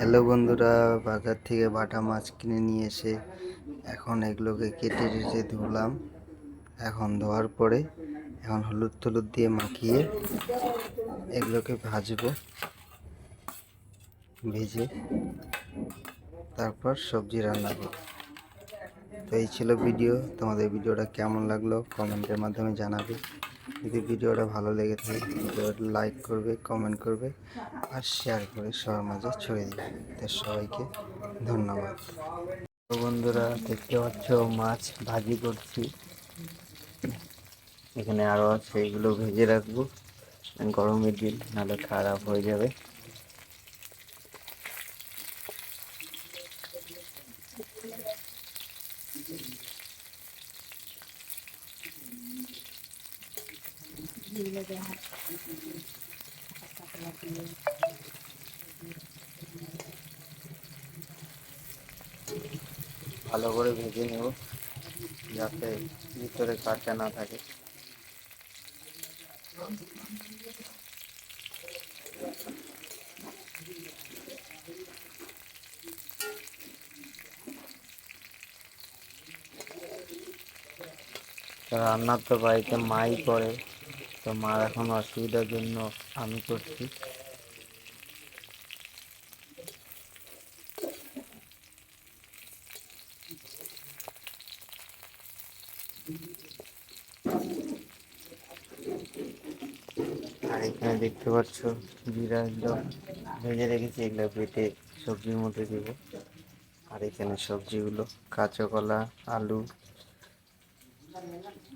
Hello বন্ধুরা, বাজার থেকে বাটা মাছ কিনে নিয়ে এসে এখন এগুলোকে কেটে টেটে ধুলাম। এখন ধোয়ার পরে এখন হলুদ টলুদ দিয়ে মাখিয়ে এগুলোকে ভাজবো। ভেজে তারপর সবজি রান্না করব। তো এই ছিল ভিডিও। তোমাদের ভিডিওটা কেমন লাগলো কমেন্টের মাধ্যমে জানাবে। যদি ভিডিওটা ভালো লেগে থাকে ভিডিওটা লাইক করবে, কমেন্ট করবে আর শেয়ার করে সবার মাঝে ছড়িয়ে দিবে। তো সবাইকে ধন্যবাদ। তো বন্ধুরা, দেখতে পাচ্ছ মাছ ভাজি করছি। এখানে আরও আছে, এগুলো ভেজে রাখবো, গরমের দিন নাহলে খারাপ হয়ে যাবে। ভালো করে ভেজে নেব যাতে ভিতরে কাঁচা না থাকে। রান্নার তো বাড়িতে মাই করে, তো মার এখন অসুবিধার জন্য আমি করছি। আর এখানে দেখতে পাচ্ছ জিরা একদম ভেজে রেখেছি, এগুলো বেটে সবজির মধ্যে দেব। আর এখানে সবজিগুলো কাঁচা কলা, আলু,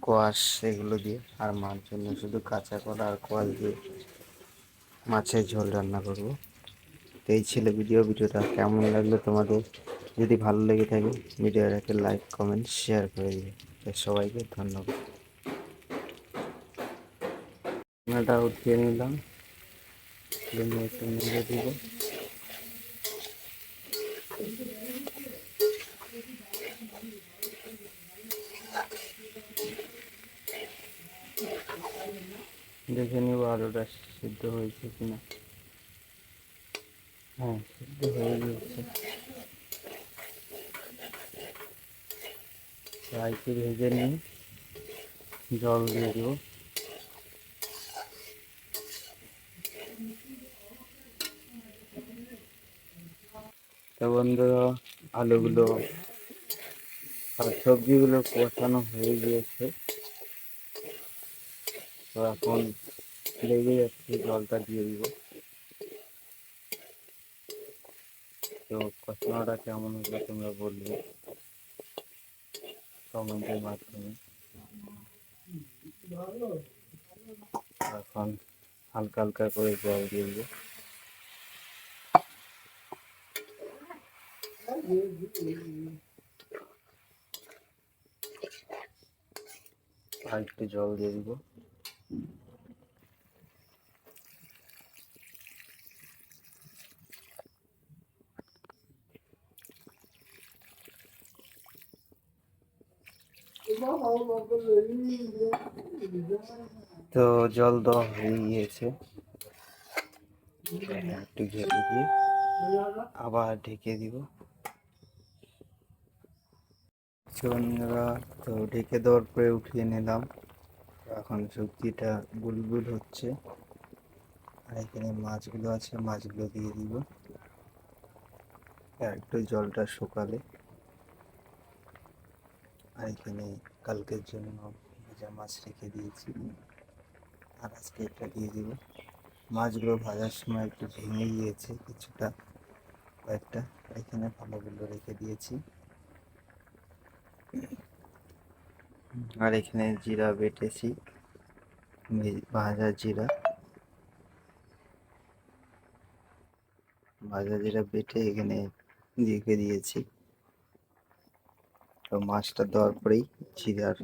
কোয়াশ এগুলো দিয়ে, আর মার জন্য শুধু কাঁচা কলা আর কোয়াশ দিয়ে মাছের ঝোল রান্না করব। তো এই ছিল ভিডিওটা কেমন লাগলো তোমাদের? যদি ভালো লেগে থাকে ভিডিওটাকে লাইক, কমেন্ট, শেয়ার করে দিবে। সবাইকে ধন্যবাদ। রান্নাটা উঠিয়ে নিলাম, একটু নেড়ে দিব। দেখে নিব আলুটা সিদ্ধ হয়েছে কিনা। হ্যাঁ, সিদ্ধ হয়ে গিয়েছে। একটু ভেজে নিয়ে জল দিয়ে দেব। তো বন্ধুরা, আলুগুলো আর সবজিগুলো কষানো হয়ে গিয়েছে। তো এখন লেগে যাচ্ছে, জলটা দিয়ে দিব। তো কষানোটা কেমন হলো তোমরা বলবে কমেন্টের মাধ্যমে। এখন হালকা হালকা করে জল দিয়ে দিব। আর একটু জল দিয়ে দিব। তো জল দেওয়া হয়ে গিয়েছে, একটু ঘেটে দিয়ে আবার ঢেকে দিব। বন্ধুরা, তো ঢেকে দেওয়ার পরে উঠিয়ে নিলাম। এখন সবজিটা বুলবুল হচ্ছে, আর এখানে মাছগুলো আছে, মাছগুলো দিয়ে দিব। আর একটু জলটা শুকালে, আর এখানে কালকের জন্য ভেজা মাছ রেখে দিয়েছি, আর আজকে এটা দিয়ে দিব। মাছগুলো ভাজার সময় একটু ভেঙে গিয়েছে কিছুটা, কয়েকটা এখানে ভালোগুলো রেখে দিয়েছি। আর এখানে জিরা বেটেছি, ভাজা জিরা বেটে এখানে রেখে দিয়েছি। তো মাছটা দেওয়ার পরেই জিরার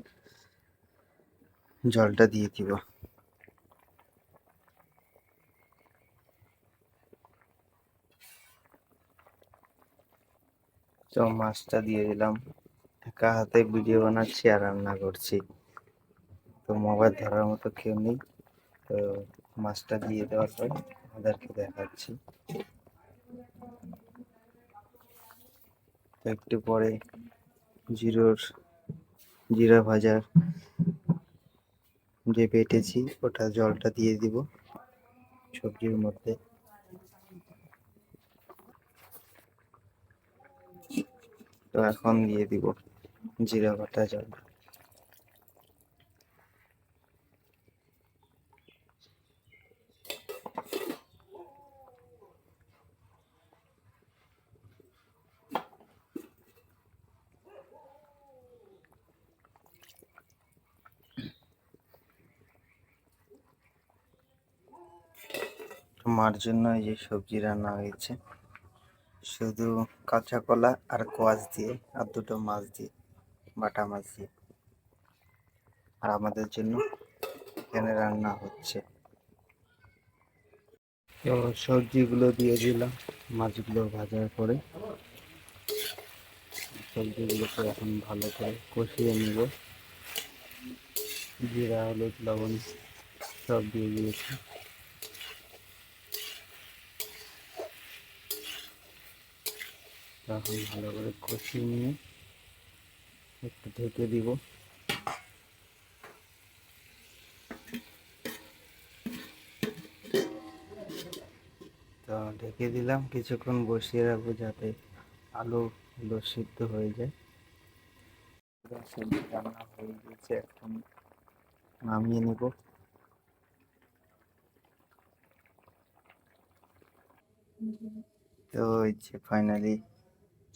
জলটা দিয়ে দিব। তো মাছটা দিয়ে দিলাম। একা হাতে ভিডিও বানাচ্ছি আর রান্না করছি, তো মোবাইল ধরার মতো কেউ নেই। তো মাছটা দিয়ে দেওয়ার পর আমাদেরকে দেখাচ্ছি। একটু পরে জিরা ভাজার যে বেটেছি ওটা জলটা দিয়ে দিব সবজির মধ্যে। তো এখন দিয়ে দিব জিরা বাটা জল। মার জন্য এই যে সবজি রান্না হয়েছে, শুধু কাঁচা কলা আর কোয়াশ দিয়ে আর দুটো মাছ দিয়ে, বাটা মাছ দিয়ে। আর আমাদের জন্য এখানে রান্না হচ্ছে। তো সবজিগুলো দিয়ে দিলাম মাছগুলো ভাজার পরে। সবজিগুলোকে এখন ভালো করে কষিয়ে নেব। জিরা, হলুদ, লবণ সব দিয়ে দিয়েছি। এখন ভালো করে কষিয়ে নিয়ে একটু ঢেকে দিব। তো ঢেকে দিলাম, কিছুক্ষণ বসিয়ে রাখবো যাতে আলুগুলো সিদ্ধ হয়ে যায়। সবজি রান্না হয়ে গেছে, এখন নামিয়ে নেব। তো এই যে ফাইনালি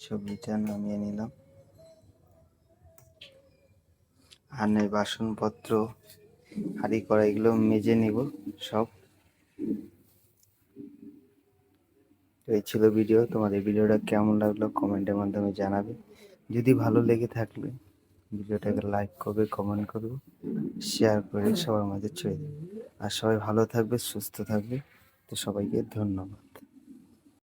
সবজিটা নামিয়ে নিলাম। আর এই বাসনপত্র হাঁড়ি কড়াই এগুলো মেজে নিব সব। তো এই ছিল ভিডিও। তোমাদের ভিডিওটা কেমন লাগলো কমেন্টের মাধ্যমে জানাবে। যদি ভালো লেগে থাকলে ভিডিওটাকে লাইক করবে, কমেন্ট করবে, শেয়ার করে সবার মাঝে ছড়িয়ে দেবে। আর সবাই ভালো থাকবে, সুস্থ থাকবে। তো সবাইকে ধন্যবাদ।